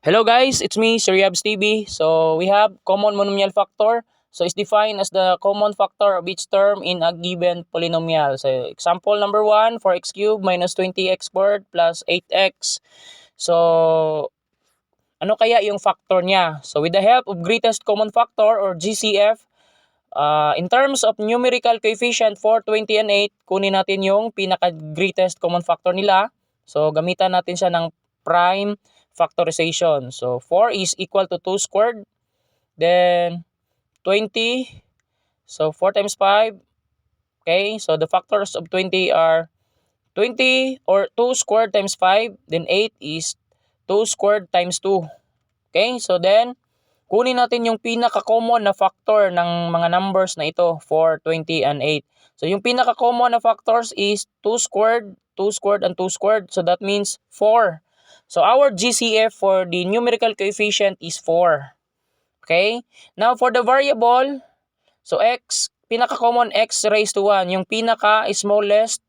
Hello guys, it's me, Sir Yabs TV. So we have common monomial factor. So it's defined as the common factor of each term in a given polynomial. So example number 1, 4x cubed minus 20x squared plus 8x. So ano kaya yung factor niya? So with the help of greatest common factor or GCF, in terms of numerical coefficient for 20 and 8, kunin natin yung pinaka-greatest common factor nila. So gamitan natin siya ng prime factorization. So 4 is equal to 2 squared. Then 20. So 4 times 5. Okay, so the factors of 20 are 20 or 2 squared times 5. Then 8 is 2 squared times 2. Okay, so then kunin natin yung pinaka-common na factor ng mga numbers na ito, 4, 20, and 8. So yung pinaka-common na factors is 2 squared, 2 squared, and 2 squared. So that means 4. So our GCF for the numerical coefficient is 4. Okay? Now for the variable, so x, pinaka-common x raised to 1, yung pinaka-smallest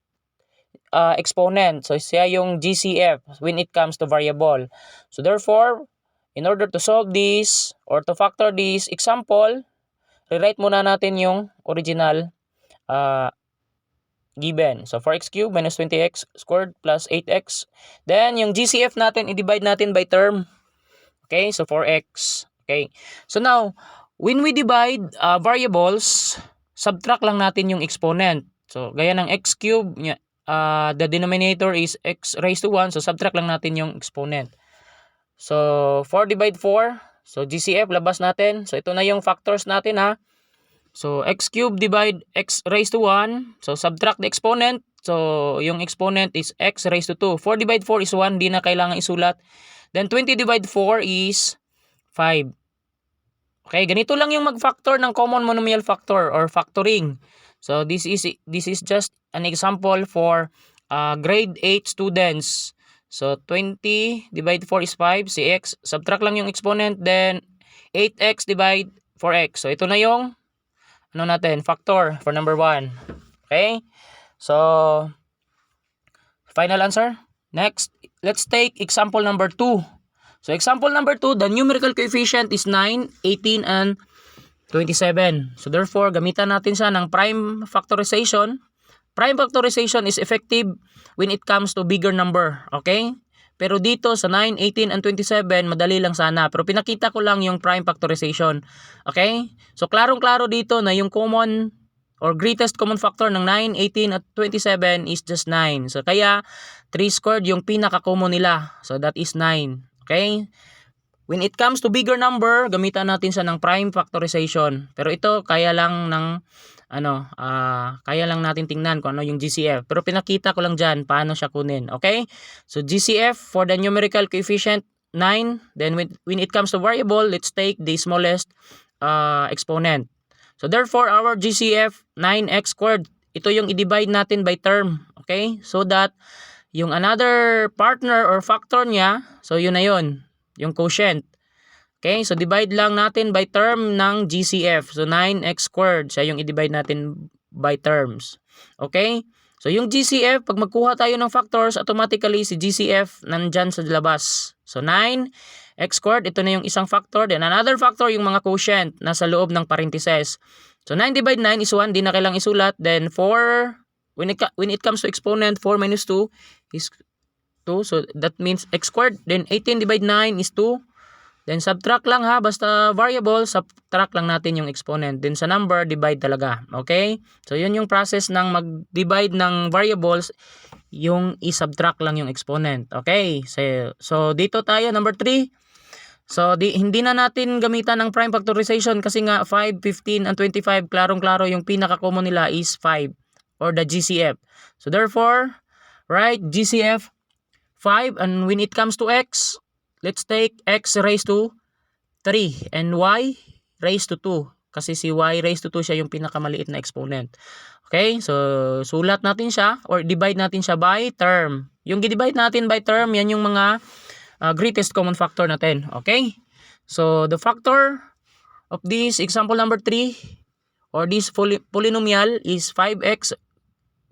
exponent. So siya yung GCF when it comes to variable. So therefore, in order to solve this or to factor this example, rewrite muna natin yung original given. So 4x cubed minus 20x squared plus 8x. Then yung GCF natin, i-divide natin by term. Okay, so 4x. Okay. So now, when we divide variables, subtract lang natin yung exponent. So gaya ng x cubed, the denominator is x raised to 1. So subtract lang natin yung exponent. So 4 divide 4. So GCF, labas natin. So ito na yung factors natin ha. So x cubed divide x raised to 1. So subtract the exponent. So yung exponent is x raised to 2. 4 divide 4 is 1. Di na kailangan isulat. Then 20 divide 4 is 5. Okay, ganito lang yung mag-factor ng common monomial factor or factoring. So this is just an example for grade 8 students. So 20 divide 4 is 5. Si x, subtract lang yung exponent. Then 8x divide 4x. So ito na yung factor for number 1. Okay? So final answer. Next, let's take example number 2. So example number 2, the numerical coefficient is 9, 18, and 27. So therefore, gamitan natin siya ng prime factorization. Prime factorization is effective when it comes to bigger number. Okay? Pero dito sa 9, 18, and 27, madali lang sana. Pero pinakita ko lang yung prime factorization. Okay? So klarong-klaro dito na yung common or greatest common factor ng 9, 18, at 27 is just 9. So kaya 3 squared yung pinaka-common nila. So that is 9. Okay? When it comes to bigger number, gamitan natin siya ng prime factorization. Pero ito kaya lang ng kaya lang natin tingnan kung ano yung GCF. Pero pinakita ko lang dyan paano siya kunin. Okay? So GCF for the numerical coefficient 9. Then when it comes to variable, let's take the smallest exponent. So therefore, our GCF 9x squared, ito yung i-divide natin by term. Okay? So that yung another partner or factor niya, so yun na yun, yung quotient. Okay, so divide lang natin by term ng GCF. So 9x squared, siya yung i-divide natin by terms. Okay, so yung GCF, pag magkuha tayo ng factors, automatically si GCF nandyan sa labas. So 9x squared, ito na yung isang factor. Then another factor, yung mga quotient, nasa loob ng parentheses. So 9 divide 9 is 1, di na kailang isulat. Then 4, when it comes to exponent, 4 minus 2 is 2. So that means x squared. Then 18 divide 9 is 2. Then subtract lang ha, basta variable, subtract lang natin yung exponent. Then sa number, divide talaga. Okay? So yun yung process ng mag-divide ng variables, yung i-subtract lang yung exponent. Okay? So dito tayo, number 3. So hindi na natin gamitan ng prime factorization kasi nga 5, 15, and 25, klarong-klaro yung pinaka-common nila is 5 or the GCF. So therefore, right, GCF 5, and when it comes to x, let's take x raised to 3 and y raised to 2. Kasi si y raised to 2 siya yung pinakamaliit na exponent. Okay, so sulat natin siya or divide natin siya by term. Yung i-divide natin by term, yan yung mga greatest common factor natin. Okay, so the factor of this example number 3 or this polynomial is 5x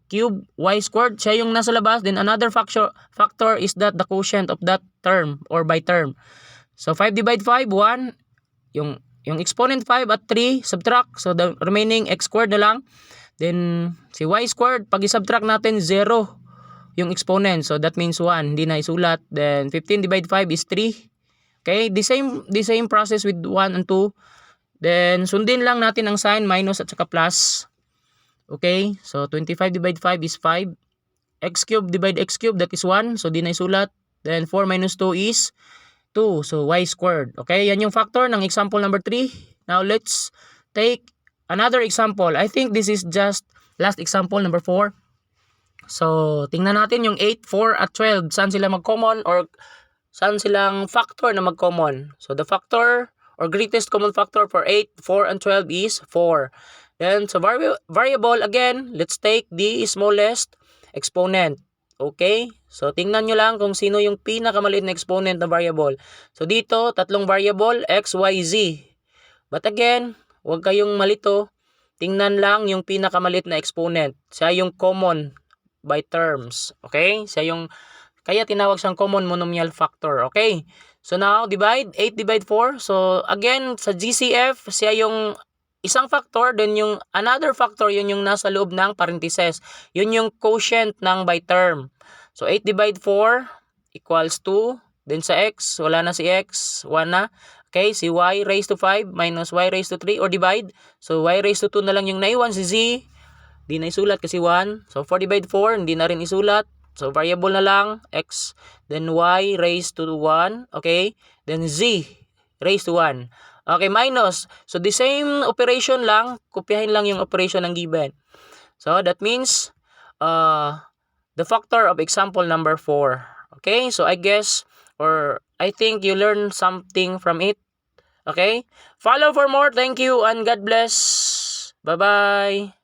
cube y squared, siya yung nasa labas. Then another factor is that the quotient of that term or by term. So 5 divide 5, 1. Yung exponent 5 at 3, subtract. So the remaining x squared na lang. Then si y squared, pag i-subtract natin 0 yung exponent. So that means 1, hindi na isulat. Then 15 divide 5 is 3. Okay, the same process with 1 and 2. Then sundin lang natin ang sign, minus at saka plus. Okay, so 25 divide 5 is 5. X cube divide x cube, that is 1. So di na isulat. Then 4 minus 2 is 2. So y squared. Okay, yan yung factor ng example number 3. Now let's take another example. I think this is just last example, number 4. So tingnan natin yung 8, 4 at 12. Saan sila mag-common or saan silang factor na mag-common? So the factor or greatest common factor for 8, 4 and 12 is 4. Then so variable again, let's take the smallest exponent. Okay? So tingnan nyo lang kung sino yung pinakamaliit na exponent na variable. So dito, tatlong variable, x, y, z. But again, huwag kayong malito. Tingnan lang yung pinakamaliit na exponent. Siya yung common by terms. Okay? Siya yung, kaya tinawag siyang common monomial factor. Okay? So now, divide, 8 divide 4. So again, sa GCF, siya yung isang factor, then yung another factor, yun yung nasa loob ng parentheses. Yun yung quotient ng by term. So 8 divide 4 equals 2. Then sa x, wala na si x, 1 na. Okay, si y raised to 5 minus y raised to 3 or divide. So y raised to 2 na lang yung naiwan. Si z, di na isulat kasi 1. So 4 divide 4, hindi na rin isulat. So variable na lang, x, then y raised to 1. Okay, then z raised to 1. Okay, minus. So the same operation lang, kopyahin lang yung operation ng given. So that means the factor of example number 4. Okay, so I guess or I think you learned something from it. Okay, follow for more. Thank you and God bless. Bye-bye.